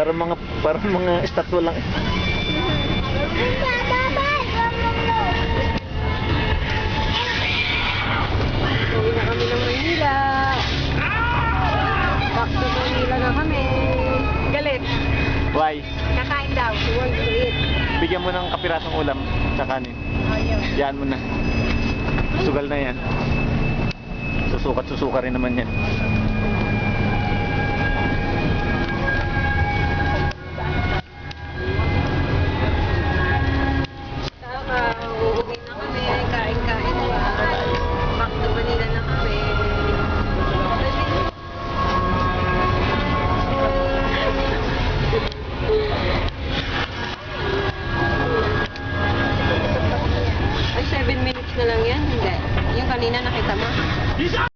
Parang mga estatwa lang. Uwi na kami ng Manila. Back to Manila na kami. Galit. Why? Kakain daw. She wants to eat. Bigyan mo ng kapirasong ulam sa kanin. Ayaw. Yan mo na. Sugal na yan. Susuka rin naman yan. Tama. Uuwi na kami. Kain-kain pa. Back to Manila na kami. Ay, 7 minutes na lang yan. Hindi. Yung kanina nakita mo?